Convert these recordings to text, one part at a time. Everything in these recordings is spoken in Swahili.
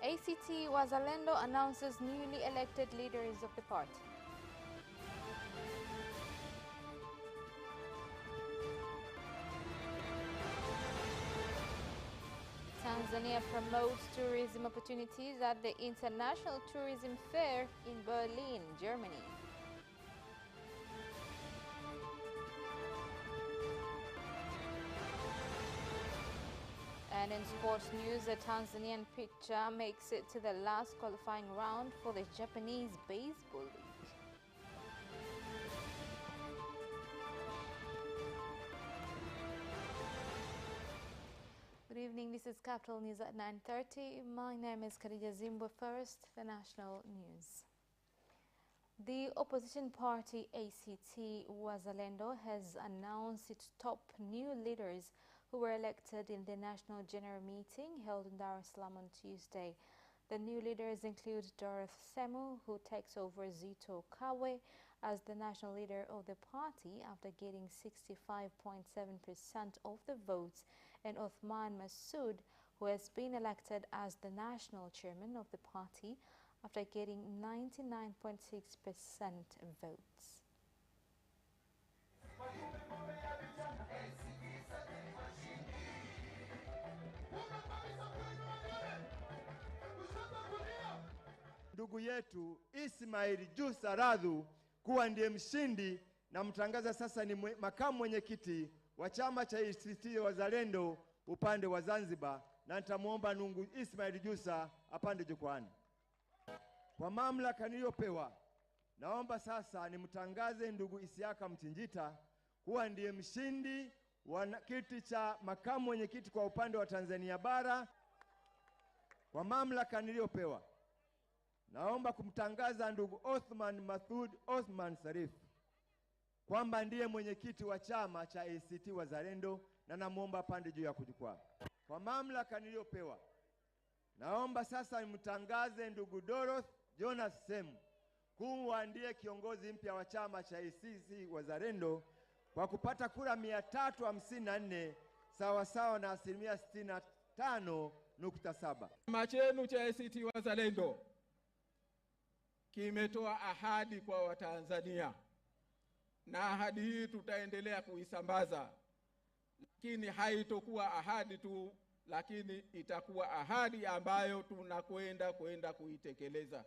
ACT Wazalendo announces newly elected leaders of the party. Tanzania promotes tourism opportunities at the International Tourism Fair in Berlin, Germany. And in sports news, a Tanzanian pitcher makes it to the last qualifying round for the Japanese Baseball League. Good evening, this is Capital News at 9:30. My name is Khadija Zimbwe. First, the national news. The opposition party ACT Wazalendo has announced its top new leaders who were elected in the National General Meeting held in Dar es Salaam on Tuesday. The new leaders include Dorothy Semu, who takes over Zito Kabwe as the national leader of the party after getting 65.7% of the votes, and Othman Masood, who has been elected as the national chairman of the party after getting 99.6% votes. Ndugu yetu Ismail Jussa Radhu kuwa ndiye mshindi, na mtangaza sasa ni makamu mwenyekiti wa chama cha ACT Wazalendo upande wa Zanzibar, na nitamuomba ndugu Ismail Jussa apande jukwani. Kwa mamlaka niliyopewa, naomba sasa nimtangaze ndugu Isiaka Mchinjita kuwa ndiye mshindi wa kiti cha makamu mwenyekiti kwa upande wa Tanzania bara. Kwa mamlaka niliyopewa, naomba kumtangaza ndugu Othman Masood Othman Sarif kwamba ndiye mwenyekiti wa chama cha ACT Wazalendo, na namuomba pande juu ya jukwaa. Kwa mamlaka niliyopewa, naomba sasa nimtangaze ndugu Dorothy Jonas Semu kuwa ndiye kiongozi mpya wa chama cha ACT Wazalendo kwa kupata kura 354 sawa sawa na 65.7%. Chama chenu cha ACT Wazalendo kimetoa ahadi kwa Watanzania, na ahadi hii tutaendelea kuisambaza, lakini haitokuwa ahadi tu, lakini itakuwa ahadi ambayo tunakwenda kuitekeleza.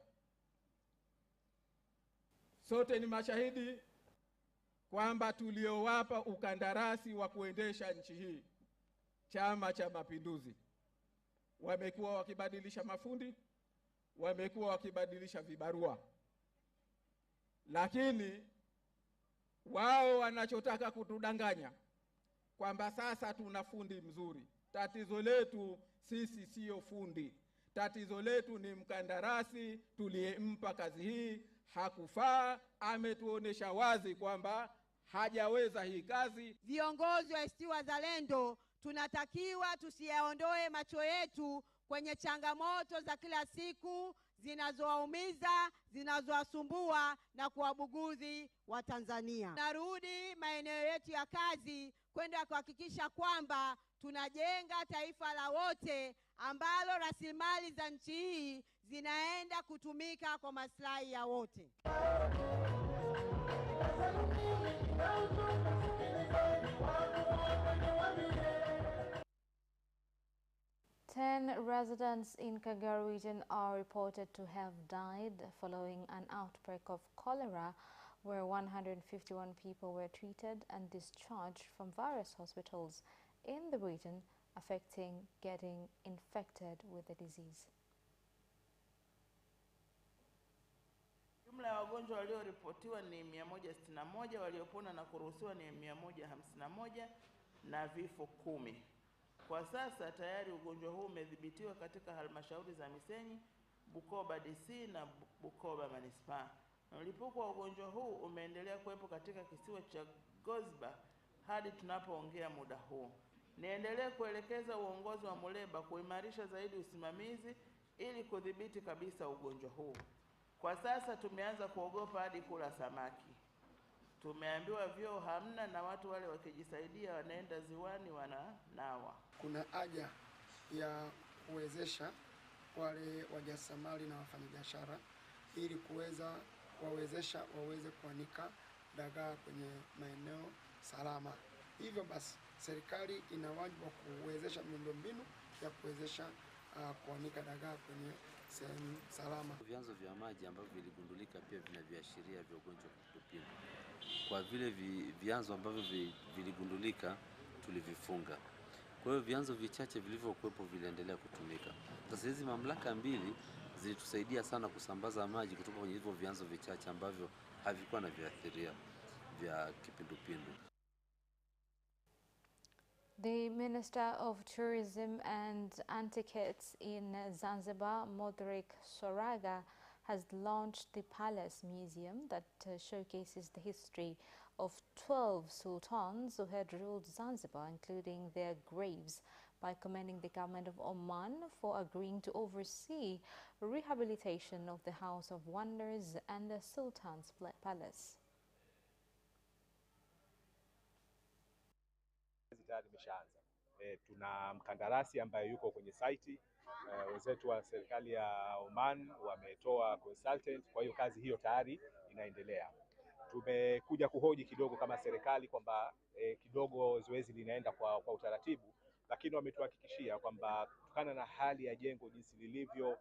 Sote ni mashahidi kwamba tuliowapa ukandarasi wa kuendesha nchi hii Chama cha Mapinduzi wamekuwa wakibadilisha mafundi, wamekuwa wakibadilisha vibarua, lakini wao wanachotaka kutudanganya kwamba sasa tuna fundi mzuri. Tatizo letu sisi sio fundi, tatizo letu ni mkandarasi tuliyempa kazi hii hakufaa. Ametuonesha wazi kwamba hajaweza hii kazi. Viongozi wa ACT Wazalendo tunatakiwa tusiyaondoe macho yetu kwenye changamoto za kila siku zinazowaumiza, zinazowasumbua na kuwabughudhi wa Tanzania. Narudi maeneo yetu ya kazi kwenda kuhakikisha kwamba tunajenga taifa la wote ambalo rasilimali za nchi hii zinaenda kutumika kwa maslahi ya wote. 10 residents in Kagera region are reported to have died following an outbreak of cholera, where 151 people were treated and discharged from various hospitals in the region, affecting getting infected with the disease. Jumla ya wagonjwa walioripotiwa ni 161, waliopona na kuruhusiwa ni 151 na vifo 10. Kwa sasa tayari ugonjwa huu umedhibitiwa katika halmashauri za Misenyi, Bukoba DC na Bukoba Manispaa. Mlipuko wa ugonjwa huu umeendelea kuwepo katika kisiwa cha Gozba hadi tunapoongea muda huu. Niendelee kuelekeza uongozi wa Muleba kuimarisha zaidi usimamizi ili kudhibiti kabisa ugonjwa huu. Kwa sasa tumeanza kuogopa hadi kula samaki. Tumeambiwa vyoo hamna na watu wale wakijisaidia wanaenda ziwani wananawa. Kuna haja ya kuwezesha wale wajasiriamali na wafanyabiashara ili kuwawezesha waweze kuanika dagaa kwenye maeneo salama. Hivyo basi serikali ina wajibu wa kuwezesha miundombinu ya kuwezesha kuanika dagaa kwenye sehemu salama. Vyanzo vya maji ambavyo viligundulika pia vina viashiria vya ugonjwa wa kipindupindu. Kwa vile vyanzo ambavyo viligundulika tulivifunga. Kwa hiyo vyanzo vichache vilivyokuwepo viliendelea kutumika. Sasa hizi mamlaka mbili zilitusaidia sana kusambaza maji kutoka kwenye hivyo vyanzo vichache ambavyo havikuwa na viashiria vya kipindupindu. The Minister of Tourism and Antiquities in Zanzibar, Modric Soraga, has launched the Palace Museum that showcases the history of 12 sultans who had ruled Zanzibar, including their graves, by commending the government of Oman for agreeing to oversee rehabilitation of the House of Wonders and the Sultan's Palace. Tayari imeshaanza. Tuna mkandarasi ambaye yuko kwenye site. Wenzetu wa serikali ya Oman wametoa consultant, kwa hiyo kazi hiyo tayari inaendelea. Tumekuja kuhoji kidogo kama serikali kwamba kidogo zoezi linaenda kwa utaratibu, lakini wametuhakikishia kwamba kutokana na hali ya jengo jinsi lilivyo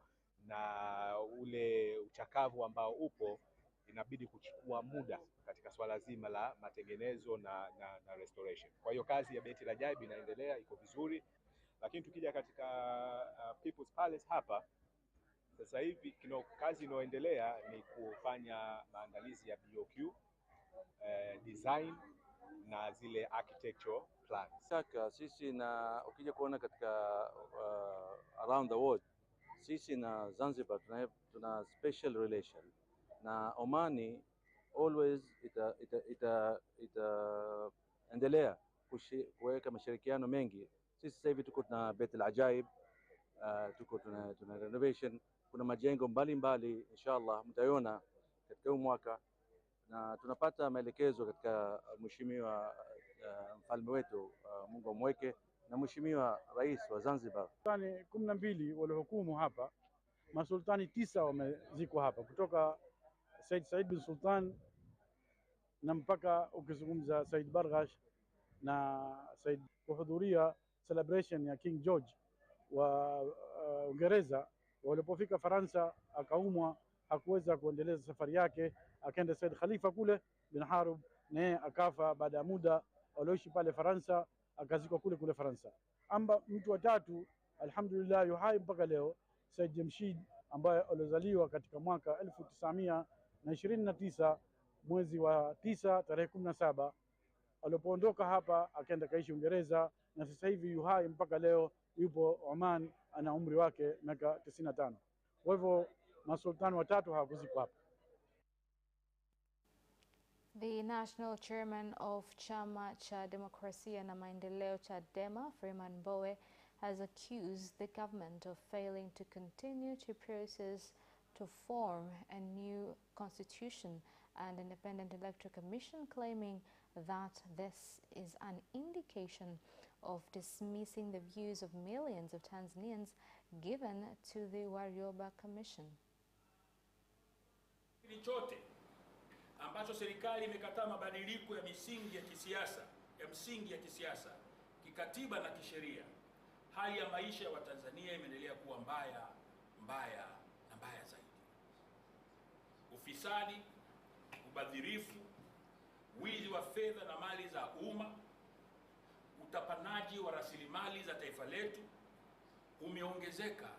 na ule uchakavu ambao upo, inabidi kuchukua muda katika swala zima la matengenezo na restoration. Kwa hiyo kazi ya Beti la Ajaib inaendelea, iko vizuri. Lakini tukija katika People's Palace hapa, sasa hivi kazi inayoendelea ni kufanya maandalizi ya BOQ, design na zile architectural plans. Saka sisi na ukija kuona katika around the world, sisi na Zanzibar tuna special relation. Na Omani always itaendelea kuweka mashirikiano mengi. Sisi sasa hivi tuko na Beit al-Ajaib, tuko tuna renovation, kuna majengo mbalimbali inshallah mtaiona katika huu mwaka, na tunapata maelekezo katika mheshimiwa mfalme wetu Mungu amweke, na mheshimiwa rais wa Zanzibar. Sultani 12 waliohukumu hapa, masultani 9 wamezikwa hapa, kutoka Said bin Sultan na mpaka ukizungumza Said Barghash na Said, kuhudhuria celebration ya King George wa Uingereza. Walipofika Faransa akaumwa, hakuweza kuendeleza safari yake, akaenda Said Khalifa kule bin Harub, naye akafa baada ya muda. Walioishi pale Faransa akazikwa kule Faransa. Amba mtu wa tatu alhamdulillah yuhai mpaka leo, Said Jamshid ambaye alizaliwa katika mwaka 1929 mwezi wa 9 tarehe 17. Alipoondoka hapa akaenda kaishi Uingereza, na sasa hivi yuhai mpaka leo, yupo Oman, ana umri wake miaka 95. Kwa hivyo masultani watatu hawakuzikwa hapa. The National Chairman of Chama cha Demokrasia na Maendeleo Chadema, Freeman Mbowe, has accused the government of failing to continue to process to form a new constitution and independent electoral commission, claiming that this is an indication of dismissing the views of millions of Tanzanians given to the Warioba Commission. Chote ambacho serikali imekataa mabadiliko ya msingi ya kisiasa, kikatiba na kisheria, hali ya maisha ya Watanzania imeendelea kuwa mbaya zaidi. Ufisadi, ubadhirifu, wizi wa fedha na mali za umma, utapanaji wa rasilimali za taifa letu umeongezeka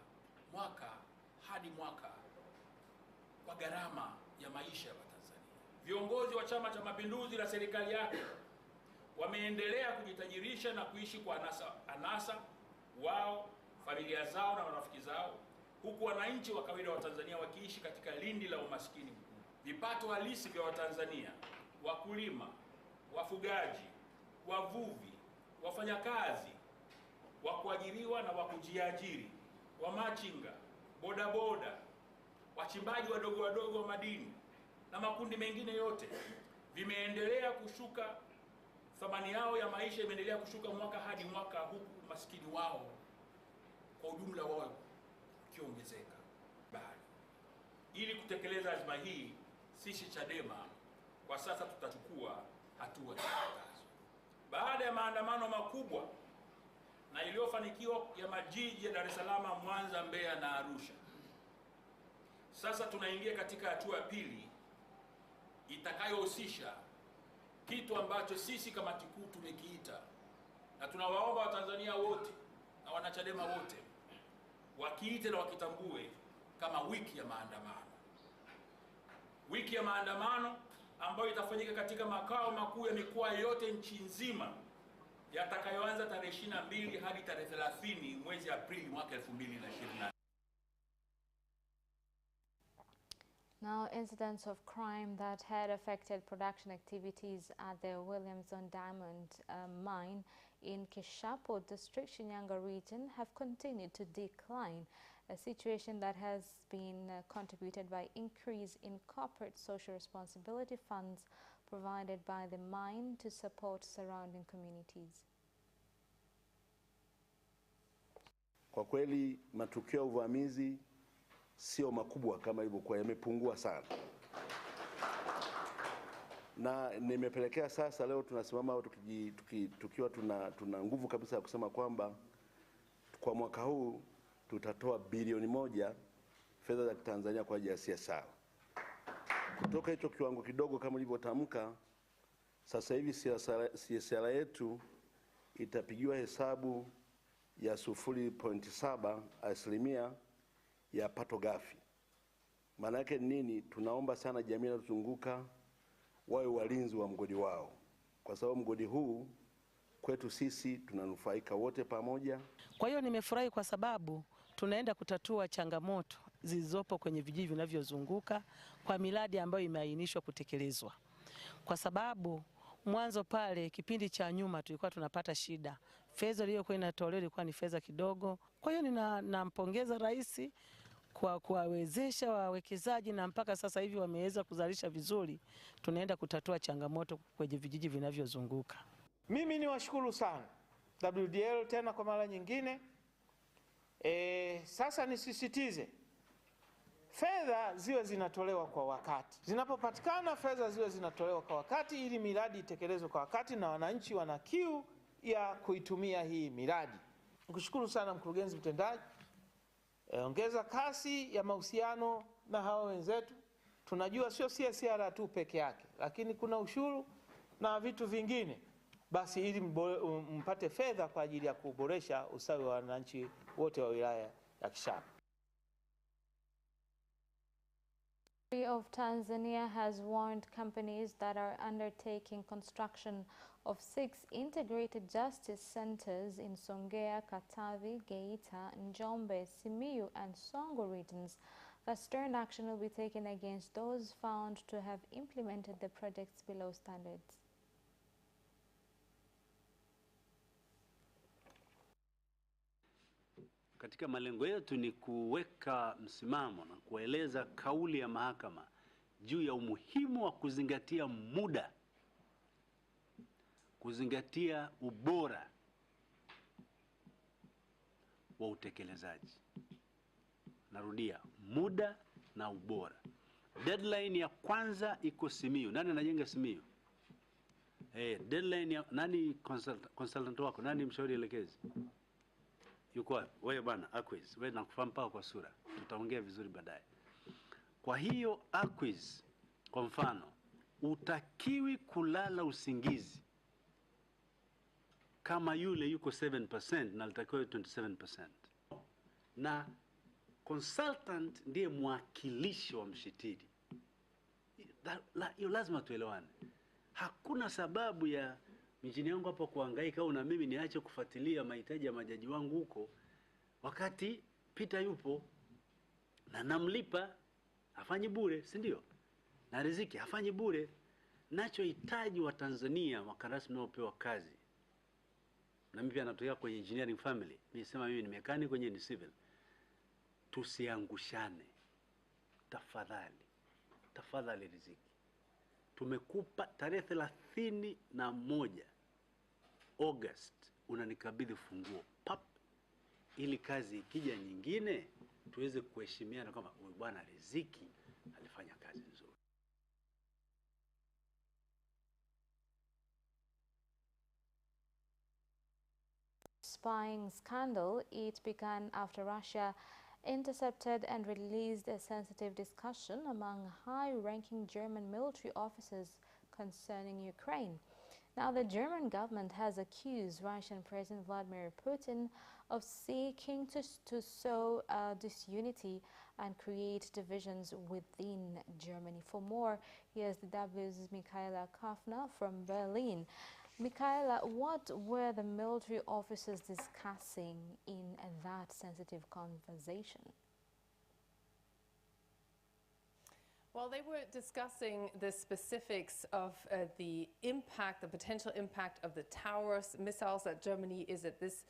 mwaka hadi mwaka kwa gharama ya maisha ya Watanzania. Viongozi wa Chama cha Mapinduzi na serikali yake wameendelea kujitajirisha na kuishi kwa anasa wao, familia zao na marafiki zao, huku wananchi wa kawaida wa Tanzania wakiishi katika lindi la umaskini mkubwa. Vipato halisi vya Watanzania, wakulima, wafugaji, wavuvi, wafanyakazi, wa kuajiriwa na wa kujiajiri, wamachinga, bodaboda, wachimbaji wadogo wa madini na makundi mengine yote vimeendelea kushuka. Thamani yao ya maisha imeendelea kushuka mwaka hadi mwaka, huku maskini wao kwa ujumla wao ikiongezeka. Ili kutekeleza azma hii, sisi Chadema kwa sasa tutachukua hatua zifuatazo. Baada ya maandamano makubwa na iliyofanikiwa ya majiji ya Dar es Salaam, Mwanza, Mbeya na Arusha, sasa tunaingia katika hatua ya pili itakayohusisha kitu ambacho sisi kamati kuu tumekiita, na tunawaomba Watanzania wote na wanachadema wote wakiite na wakitambue kama wiki ya maandamano. Wiki ya maandamano ambayo itafanyika katika makao makuu ya mikoa yote nchi nzima, yatakayoanza tarehe 22 hadi tarehe 30 mwezi Aprili mwaka 2024. Now, incidents of crime that had affected production activities at the Williamson Diamond mine in Kishapo District, Shinyanga region have continued to decline, a situation that has been contributed by increase in corporate social responsibility funds provided by the mine to support surrounding communities. Kwa kweli matukio ya uvamizi sio makubwa kama ilivyokuwa, yamepungua sana, na nimepelekea sasa leo tunasimama tukiwa tuna nguvu kabisa ya kusema kwamba kwa mwaka huu tutatoa bilioni 1 fedha za Tanzania kwa ajili ya CSR. Kutoka hicho kiwango kidogo kama ilivyotamka, sasa hivi CSR yetu itapigiwa hesabu ya 0.7% ya pato ghafi. Maana yake nini? Tunaomba sana jamii inayotuzunguka wawe walinzi wa mgodi wao, kwa sababu mgodi huu kwetu sisi tunanufaika wote pamoja. Kwa hiyo nimefurahi kwa sababu tunaenda kutatua changamoto zilizopo kwenye vijiji vinavyozunguka kwa miradi ambayo imeainishwa kutekelezwa. Kwa sababu mwanzo pale kipindi cha nyuma tulikuwa tunapata shida. Fedha iliyokuwa inatolewa ilikuwa ni fedha kidogo. Kwa hiyo ninampongeza Rais kwa kuwawezesha wawekezaji, na mpaka sasa hivi wameweza kuzalisha vizuri. Tunaenda kutatua changamoto kwenye vijiji vinavyozunguka. Mimi ni washukuru sana WDL tena kwa mara nyingine. Sasa nisisitize fedha ziwe zinatolewa kwa wakati. Zinapopatikana fedha ziwe zinatolewa kwa wakati ili miradi itekelezwe kwa wakati na wananchi wana kiu ya kuitumia hii miradi. Nikushukuru sana mkurugenzi mtendaji. Ongeza kasi ya mahusiano na hao wenzetu. Tunajua sio CSR tu peke yake, lakini kuna ushuru na vitu vingine. Basi ili mpate fedha kwa ajili ya kuboresha usawi wa wananchi wote wa wilaya ya Kishapu. Of Tanzania has warned companies that are undertaking construction of 6 integrated justice centers in Songea, Katavi, Geita, Njombe, Simiyu and Songo regions that stern action will be taken against those found to have implemented the projects below standards. Katika malengo yetu ni kuweka msimamo na kueleza kauli ya mahakama juu ya umuhimu wa kuzingatia muda, kuzingatia ubora wa utekelezaji. Narudia, muda na ubora. Deadline ya kwanza iko Simiyu. Nani anajenga Simiyu? Deadline ya nani? Consultant wako nani? Mshauri elekezi yuko wapi? Wewe bwana Aquiz, wewe nakufahamu pao kwa sura, tutaongea vizuri baadaye. Kwa hiyo Aquiz, kwa mfano, utakiwi kulala usingizi kama yule yuko 7% na alitakiwa 27%. Na consultant ndiye mwakilishi wa mshitiri. Hiyo lazima tuelewane. Hakuna sababu ya mijini yangu hapa kuhangaika au na mimi niache kufuatilia mahitaji ya majaji wangu huko wakati Peter yupo na namlipa afanye bure, si ndio? Na riziki afanye bure. Nachohitaji wa Tanzania wakandarasi wanaopewa kazi, na mimi pia natokea kwenye engineering family, mimi sema mimi ni mechanic kwenye ni civil, tusiangushane tafadhali riziki. Tumekupa tarehe 31 August unanikabidhi funguo pap, ili kazi ikija nyingine tuweze kuheshimiana kwamba huyu bwana Riziki alifanya kazi nzuri. Spying scandal, it began after Russia intercepted and released a sensitive discussion among high-ranking German military officers concerning Ukraine. Now, the German government has accused Russian President Vladimir Putin of seeking to sow disunity and create divisions within Germany. For more, here's the W's Michaela Kafna from Berlin. Michaela, what were the military officers discussing in that sensitive conversation? Well, they were discussing the specifics of the impact, the potential impact of the Taurus missiles that Germany is at this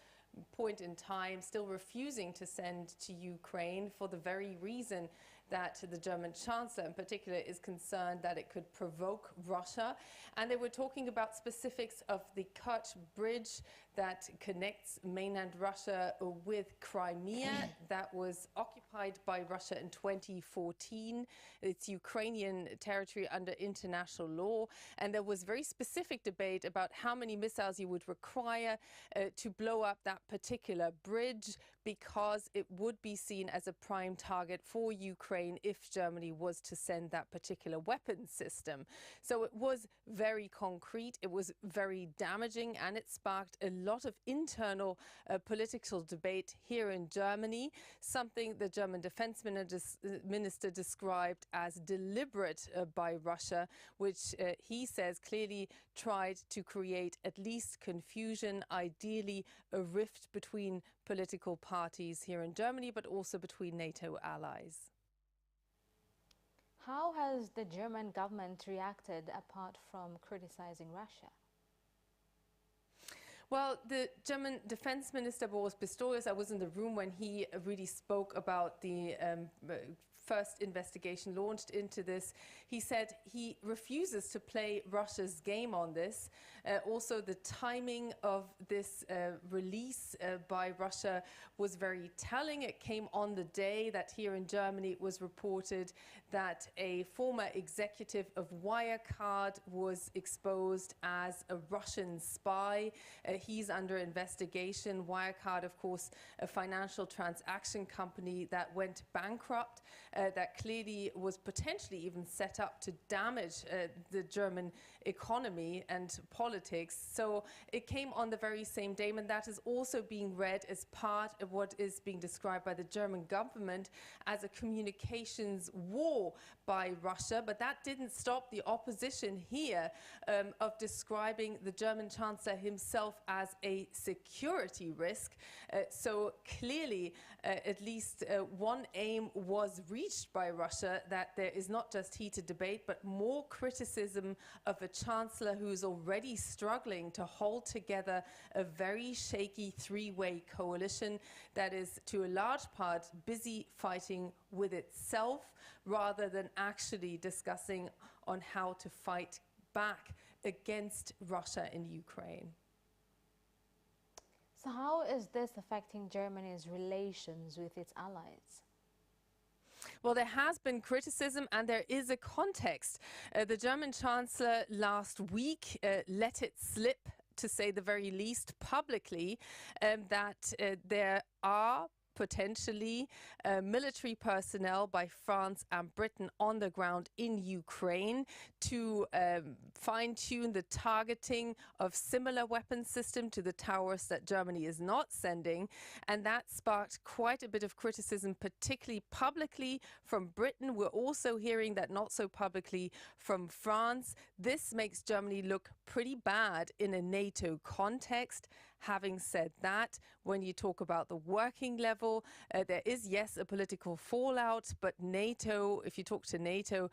point in time still refusing to send to Ukraine, for the very reason that the German Chancellor in particular is concerned that it could provoke Russia. And they were talking about specifics of the Kerch Bridge that connects mainland Russia with Crimea that was occupied by Russia in 2014. It's Ukrainian territory under international law. And there was very specific debate about how many missiles you would require to blow up that particular bridge, because it would be seen as a prime target for Ukraine if Germany was to send that particular weapon system. So it was very concrete, it was very damaging, and it sparked a lot of internal political debate here in Germany, something the German defense minister described as deliberate by Russia, which he says clearly tried to create at least confusion, ideally a rift between political parties here in Germany, but also between NATO allies. How has the German government reacted apart from criticizing Russia? Well, the German Defense Minister Boris Pistorius, I was in the room when he really spoke about the first investigation launched into this. He said he refuses to play Russia's game on this. Also, the timing of this release by Russia was very telling. It came on the day that here in Germany it was reported that a former executive of Wirecard was exposed as a Russian spy. He's under investigation. Wirecard, of course, a financial transaction company that went bankrupt, that clearly was potentially even set up to damage the German economy and politics. So it came on the very same day, and that is also being read as part of what is being described by the German government as a communications war by Russia. But that didn't stop the opposition here of describing the German Chancellor himself as a security risk. So clearly, at least one aim was reached by Russia, that there is not just heated debate, but more criticism of a chancellor who's already struggling to hold together a very shaky three-way coalition that is, to a large part, busy fighting with itself rather than actually discussing on how to fight back against Russia in Ukraine. So how is this affecting Germany's relations with its allies? Well, there has been criticism and there is a context. The German Chancellor last week let it slip, to say the very least, publicly, that there are potentially military personnel by France and Britain on the ground in Ukraine to fine-tune the targeting of similar weapon system to the Taurus that Germany is not sending. And that sparked quite a bit of criticism, particularly publicly from Britain. We're also hearing that not so publicly from France. This makes Germany look pretty bad in a NATO context. Having said that, when you talk about the working level, there is, yes, a political fallout, but NATO, if you talk to NATO,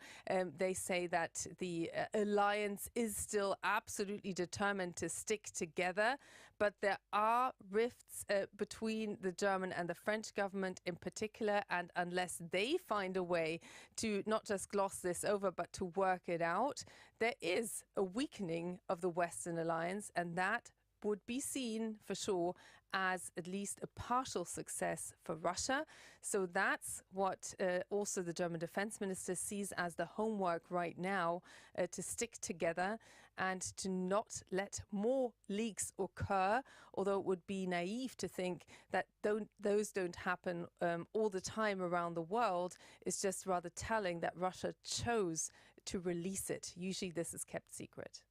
they say that the alliance is still absolutely determined to stick together. But there are rifts between the German and the French government in particular, and unless they find a way to not just gloss this over, but to work it out, there is a weakening of the Western alliance, and that would be seen for sure as at least a partial success for Russia. So that's what also the German defense minister sees as the homework right now, to stick together and to not let more leaks occur, although it would be naive to think that those don't happen all the time around the world. It's just rather telling that Russia chose to release it. Usually this is kept secret.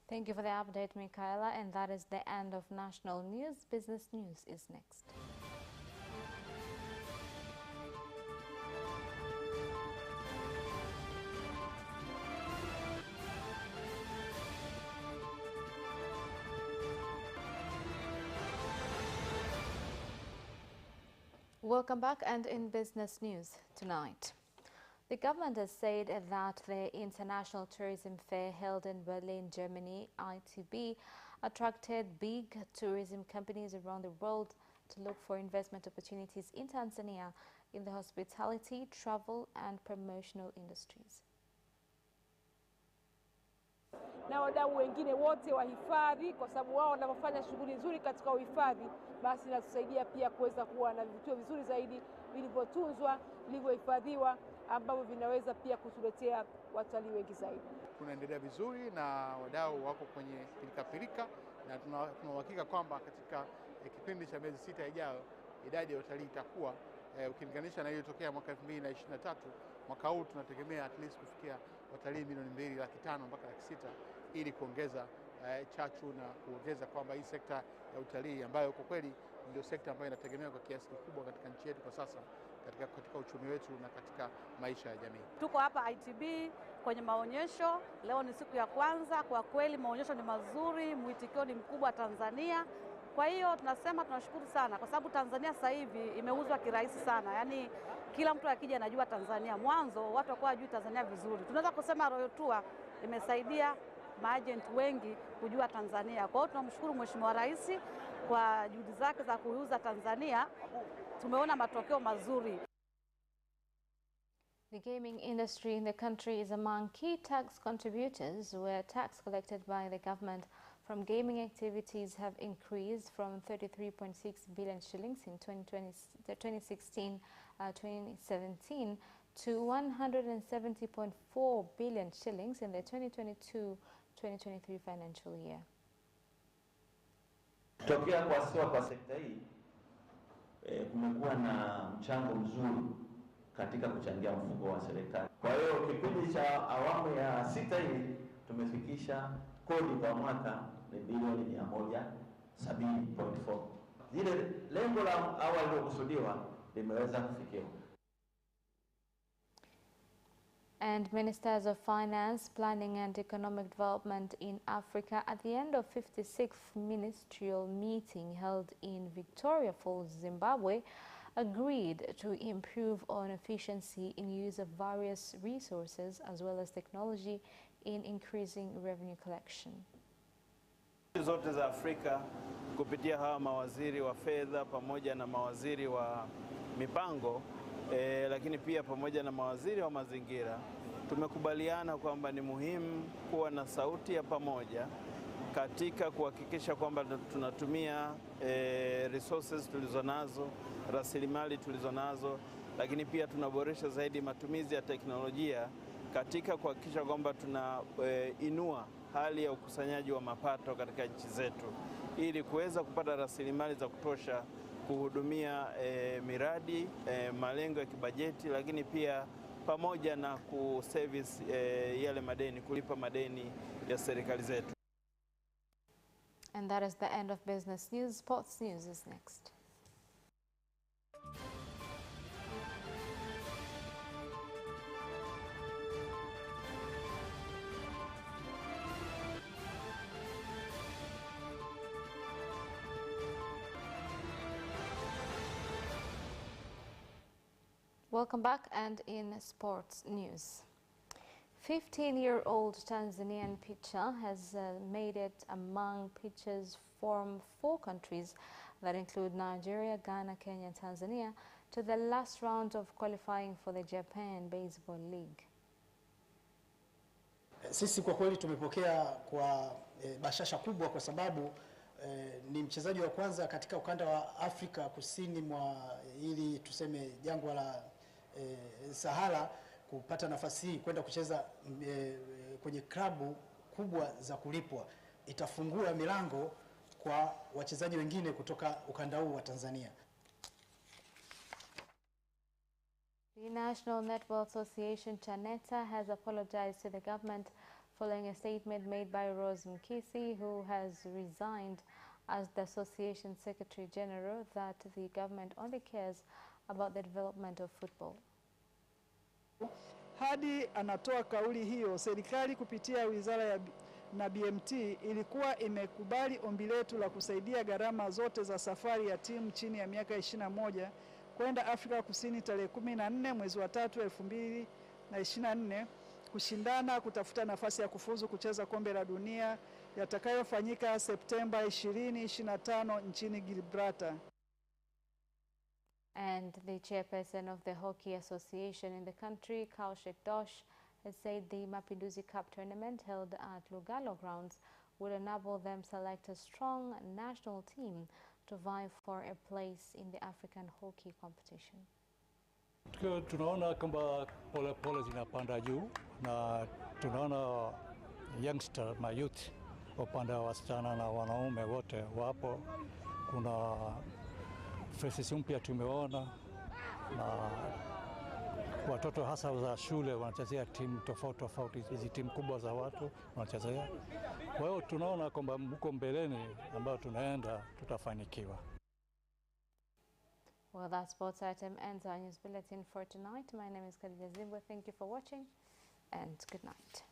Thank you for the update, Michaela. And that is the end of national news. Business news is next. Welcome back, and in business news tonight. The government has said that the International Tourism Fair held in Berlin, Germany, ITB, attracted big tourism companies around the world to look for investment opportunities in Tanzania in the hospitality, travel and promotional industries. Na wadau wengine wote wa hifadhi, kwa sababu wao wanapofanya shughuli nzuri katika uhifadhi, basi inatusaidia pia kuweza kuwa na vivutio vizuri zaidi vilivyotunzwa, vilivyohifadhiwa, ambavyo vinaweza pia kutuletea watalii wengi zaidi. Tunaendelea vizuri na wadau wako kwenye pilika na tuna uhakika kwamba katika kipindi cha miezi 6 ijayo idadi ya watalii itakuwa ukilinganisha na iliyotokea mwaka 2023. Mwaka huu tunategemea at least kufikia watalii milioni 2.5 mpaka 6 ili kuongeza chachu na kuongeza kwamba hii sekta ya utalii ambayo kwa kweli ndio sekta ambayo inategemewa kwa kiasi kikubwa katika nchi yetu kwa sasa, katika uchumi wetu na katika maisha ya jamii. Tuko hapa ITB kwenye maonyesho. Leo ni siku ya kwanza. Kwa kweli maonyesho ni mazuri, mwitikio ni mkubwa Tanzania. Kwa hiyo tunasema tunashukuru sana, kwa sababu Tanzania sasa hivi imeuzwa kirahisi sana. Yaani kila mtu akija anajua Tanzania. Mwanzo watu walikuwa hawajui Tanzania vizuri. Tunaweza kusema Royal Tour imesaidia maagent wengi kujua Tanzania. Kwa hiyo tunamshukuru Mheshimiwa Rais kwa juhudi zake za kuuza Tanzania. Tumeona matokeo mazuri. The gaming industry in the country is among key tax contributors, where tax collected by the government from gaming activities have increased from 33.6 billion shillings in 2016-2017 to 170.4 billion shillings in the 2022-2023 financial year. Tokea kuasisiwa kwa sekta hii kumekuwa na mchango mzuri katika kuchangia mfuko wa serikali. Kwa hiyo kipindi cha awamu ya 6 hii tumefikisha kodi kwa mwaka ni bilioni 170.4. Zile lengo la awali lilokusudiwa limeweza kufikiwa. And Ministers of Finance, Planning and Economic Development in Africa at the end of 56th ministerial meeting held in Victoria Falls, Zimbabwe, agreed to improve on efficiency in use of various resources as well as technology in increasing revenue collection. Zote za Afrika kupitia hawa mawaziri wa fedha pamoja na mawaziri wa mipango lakini pia pamoja na mawaziri wa mazingira, tumekubaliana kwamba ni muhimu kuwa na sauti ya pamoja katika kuhakikisha kwamba tunatumia resources tulizonazo, rasilimali tulizonazo, lakini pia tunaboresha zaidi matumizi ya teknolojia katika kuhakikisha kwamba tunainua hali ya ukusanyaji wa mapato katika nchi zetu ili kuweza kupata rasilimali za kutosha kuhudumia miradi, malengo ya kibajeti, lakini pia pamoja na kuservice yale madeni, kulipa madeni ya serikali zetu. And that is the end of business news. Sports news is next. Welcome back, and in sports news. 15-year-old Tanzanian pitcher has made it among pitchers from 4 countries that include Nigeria, Ghana, Kenya, and Tanzania to the last round of qualifying for the Japan Baseball League. Sisi kwa kweli tumepokea kwa bashasha kubwa, kwa sababu ni mchezaji wa kwanza katika ukanda wa Afrika kusini mwa ili tuseme jangwa la Sahara kupata nafasi hii kwenda kucheza kwenye klabu kubwa za kulipwa. Itafungua milango kwa wachezaji wengine kutoka ukanda huu wa Tanzania. The National Netball Association, CHANETA, has apologized to the government following a statement made by Rose Mkisi, who has resigned as the Association Secretary General, that the government only cares about the development of football. Hadi anatoa kauli hiyo, serikali kupitia wizara na BMT ilikuwa imekubali ombi letu la kusaidia gharama zote za safari ya timu chini ya miaka 21 kwenda Afrika Kusini tarehe 14 mwezi wa 3 2024 kushindana kutafuta nafasi ya kufuzu kucheza kombe la dunia yatakayofanyika Septemba 2025 nchini Gibraltar. And the chairperson of the Hockey Association in the country, Kaushik Dosh, has said the Mapinduzi Cup tournament held at Lugalo grounds would enable them select a strong national team to vie for a place in the African hockey competition. Tunaona kwamba pole pole zinapanda juu na tunaona youngster na youth upande wa wasichana na wanaume wote wapo. Kuna faces mpya tumeona na watoto hasa za shule wanachezea timu tofauti tofauti, hizi timu kubwa za watu wanachezea. Kwa hiyo tunaona kwamba huko mbeleni ambao tunaenda tutafanikiwa. Well, that sports item ends our news bulletin for tonight. My name is Khadija Zimbwe. Thank you for watching and good night.